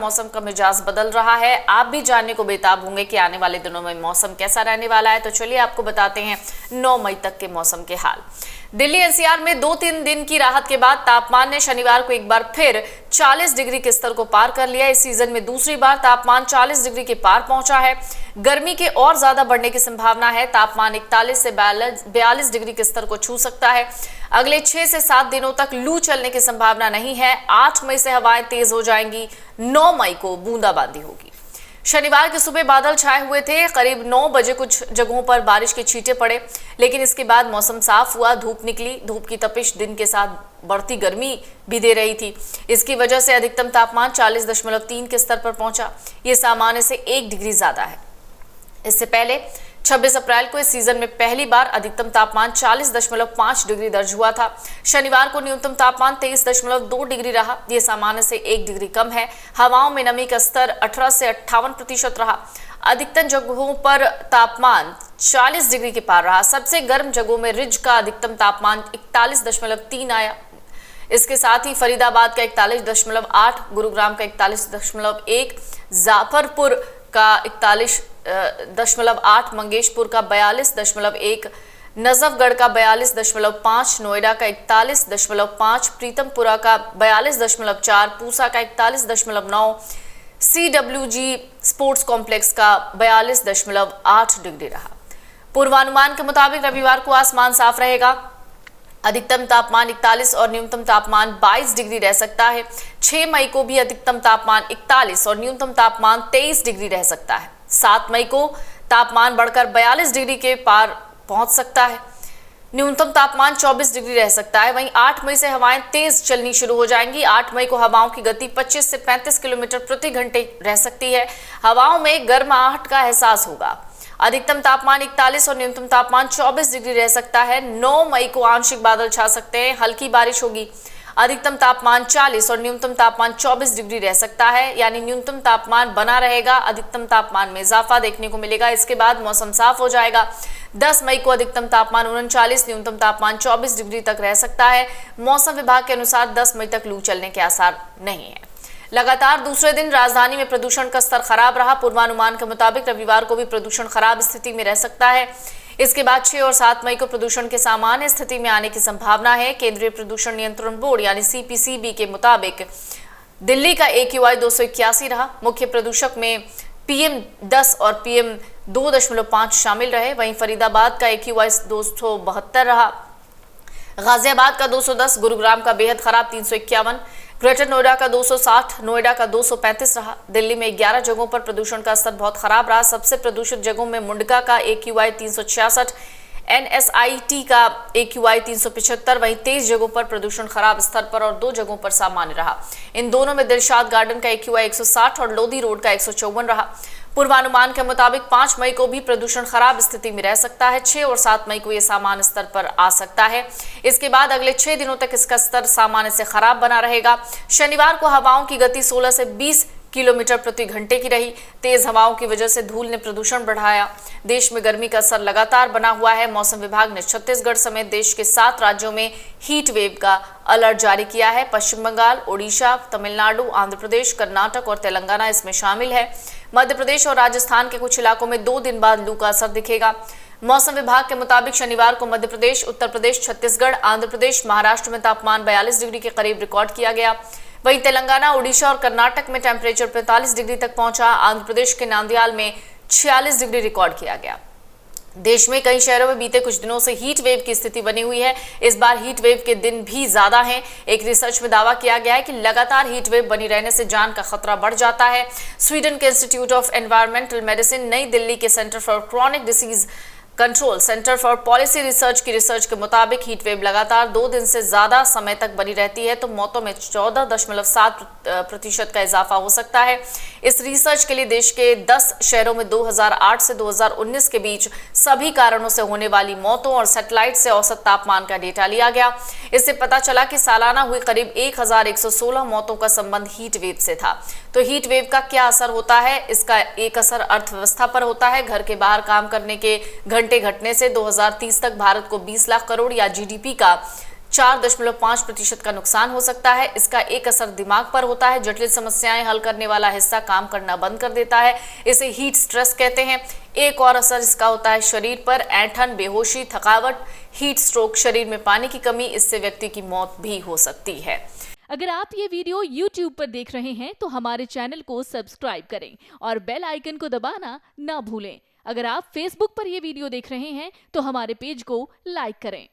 मौसम का मिजाज बदल रहा है। आप भी जानने को बेताब होंगे कि आने वाले दिनों में मौसम कैसा रहने वाला है। तो चलिए आपको बताते हैं 9 मई तक के मौसम के हाल। दिल्ली एनसीआर में 2-3 दिन की राहत के बाद तापमान ने शनिवार को एक बार फिर 40 डिग्री के स्तर को पार कर लिया। इस सीजन में दूसरी बार तापमान 40 डिग्री के पार पहुंचा है। गर्मी के और ज्यादा बढ़ने की संभावना है। तापमान 41 से 42 डिग्री के स्तर को छू सकता है। अगले 6 से 7 दिनों तक लू चलने की संभावना नहीं है। 8 मई से हवाएं तेज हो जाएंगी। 9 मई को बूंदाबांदी होगी। शनिवार की सुबह बादल छाए हुए थे। करीब 9 बजे कुछ जगहों पर बारिश के छींटे पड़े, लेकिन इसके बाद मौसम साफ हुआ। धूप निकली। धूप की तपिश दिन के साथ बढ़ती गर्मी भी दे रही थी। इसकी वजह से अधिकतम तापमान 40.3 के स्तर पर पहुंचा। ये सामान्य से 1 डिग्री ज्यादा है। इससे पहले 26 अप्रैल को इस सीजन में पहली बार अधिकतम तापमान 40.5 डिग्री दर्ज हुआ था। शनिवार को न्यूनतम तापमान 23.2 डिग्री रहा। यह सामान्य से 1 डिग्री कम है। हवाओं में नमी का स्तर 18 से 58% रहा। अधिकतम जगहों पर तापमान 40 डिग्री के पार रहा। सबसे गर्म जगहों में रिज का अधिकतम तापमान 41.3 आया। इसके साथ ही फरीदाबाद का 41.8, गुरुग्राम का 41.1, जाफरपुर का 41.8, मंगेशपुर का 42.1, नजफगढ़ का 42.5, नोएडा का 41.5, प्रीतमपुरा का 42.4, पूसा का 41.9, CWG स्पोर्ट्स कॉम्प्लेक्स का 42.8 डिग्री रहा। पूर्वानुमान के मुताबिक रविवार को आसमान साफ रहेगा। अधिकतम तापमान 41 और न्यूनतम तापमान 22 डिग्री रह सकता है। 6 मई को भी अधिकतम तापमान 41 और न्यूनतम तापमान 23 डिग्री रह सकता है। 7 मई को तापमान बढ़कर 42 डिग्री के पार पहुंच सकता है। न्यूनतम तापमान 24 डिग्री रह सकता है। वहीं 8 मई से हवाएं तेज चलनी शुरू हो जाएंगी। 8 मई को हवाओं की गति 25 से 35 किलोमीटर प्रति घंटे रह सकती है। हवाओं में गर्माहट का एहसास होगा। अधिकतम तापमान 41 और न्यूनतम तापमान 24 डिग्री रह सकता है। 9 मई को आंशिक बादल छा सकते हैं। हल्की बारिश होगी। अधिकतम तापमान 40 और न्यूनतम तापमान 24 डिग्री रह सकता है, यानी न्यूनतम तापमान बना रहेगा। अधिकतम तापमान में इजाफा देखने को मिलेगा। इसके बाद मौसम साफ हो जाएगा। 10 मई को अधिकतम तापमान 39, न्यूनतम तापमान 24 डिग्री तक रह सकता है। मौसम विभाग के अनुसार 10 मई तक लू चलने के आसार नहीं है। लगातार दूसरे दिन राजधानी में प्रदूषण का स्तर खराब रहा। पूर्वानुमान के मुताबिक रविवार को भी प्रदूषण खराब स्थिति में रह सकता है। इसके बाद 6 और 7 मई को प्रदूषण के सामान्य स्थिति में आने की संभावना है। केंद्रीय प्रदूषण नियंत्रण बोर्ड यानी CPCB के मुताबिक दिल्ली का AQI 281 रहा। मुख्य प्रदूषक में PM10 और PM2.5 शामिल रहे। वहीं फरीदाबाद का AQI 272 रहा। गाजियाबाद का 210, गुरुग्राम का बेहद खराब 351, ग्रेटर नोएडा का 260, नोएडा का 235 रहा। दिल्ली में 11 जगहों पर प्रदूषण का स्तर बहुत खराब रहा। सबसे प्रदूषित जगहों में मुंडका का AQI 366, NSIT का AQI 375, वहीं 23 जगहों पर प्रदूषण खराब स्तर पर और 2 जगहों पर सामान्य रहा। इन दोनों में दिलशाद गार्डन का AQI 160 और लोधी रोड का 154 रहा। पूर्वानुमान के मुताबिक 5 मई को भी प्रदूषण खराब स्थिति में रह सकता है। 6 और 7 मई को यह सामान्य स्तर पर आ सकता है। इसके बाद अगले 6 दिनों तक इसका स्तर सामान्य से खराब बना रहेगा। शनिवार को हवाओं की गति 16 से 20 किलोमीटर प्रति घंटे की रही। तेज हवाओं की वजह से धूल ने प्रदूषण बढ़ाया। देश में गर्मी का असर लगातार बना हुआ है। मौसम विभाग ने छत्तीसगढ़ समेत देश के 7 राज्यों में हीट वेव का अलर्ट जारी किया है। पश्चिम बंगाल, ओडिशा, तमिलनाडु, आंध्र प्रदेश, कर्नाटक और तेलंगाना इसमें शामिल है। मध्य प्रदेश और राजस्थान के कुछ इलाकों में 2 दिन बाद लू का असर दिखेगा। मौसम विभाग के मुताबिक शनिवार को मध्य प्रदेश, उत्तर प्रदेश, छत्तीसगढ़, आंध्र प्रदेश, महाराष्ट्र में तापमान 42 डिग्री के करीब रिकॉर्ड किया गया। वहीं तेलंगाना, ओडिशा और कर्नाटक में टेम्परेचर 45 डिग्री तक पहुंचा। आंध्र प्रदेश के नांदयाल में 46 डिग्री रिकॉर्ड किया गया। देश में कई शहरों में बीते कुछ दिनों से हीट वेव की स्थिति बनी हुई है। इस बार हीट वेव के दिन भी ज्यादा हैं। एक रिसर्च में दावा किया गया है कि लगातार हीट वेव बनी रहने से जान का खतरा बढ़ जाता है। स्वीडन के इंस्टीट्यूट ऑफ एनवायरमेंटल मेडिसिन, नई दिल्ली के centre for chronic disease control, centre for policy research की रिसर्च के मुताबिक हीट वेव लगातार 2 दिन से ज्यादा समय तक बनी रहती है तो मौतों में 14.7% का इजाफा हो सकता है। इस रिसर्च के लिए देश के 10 शहरों में 2008 से 2019 के बीच सभी कारणों से होने वाली मौतों और सैटेलाइट से औसत तापमान का डेटा लिया गया। इससे पता चला कि सालाना हुई करीब 1116 मौतों का संबंध हीट वेव से था। तो हीट वेव का क्या असर होता है? इसका एक असर अर्थव्यवस्था पर होता है। घर के बाहर काम करने के घंटे घटने से 2030 तक भारत को 20 लाख करोड़ या GDP का 4.5% का नुकसान हो सकता है। इसका एक असर दिमाग पर होता है। जटिल समस्याएं हल करने वाला हिस्सा काम करना बंद कर देता है। इसे हीट स्ट्रेस कहते हैं। एक और असर इसका होता है शरीर पर, ऐंठन, बेहोशी, थकावट, हीट स्ट्रोक, शरीर में पानी की कमी, इससे व्यक्ति की मौत भी हो सकती है। अगर आप ये वीडियो YouTube पर देख रहे हैं तो हमारे चैनल को सब्सक्राइब करें और बेल आइकन को दबाना ना भूलें। अगर आप Facebook पर ये वीडियो देख रहे हैं तो हमारे पेज को लाइक करें।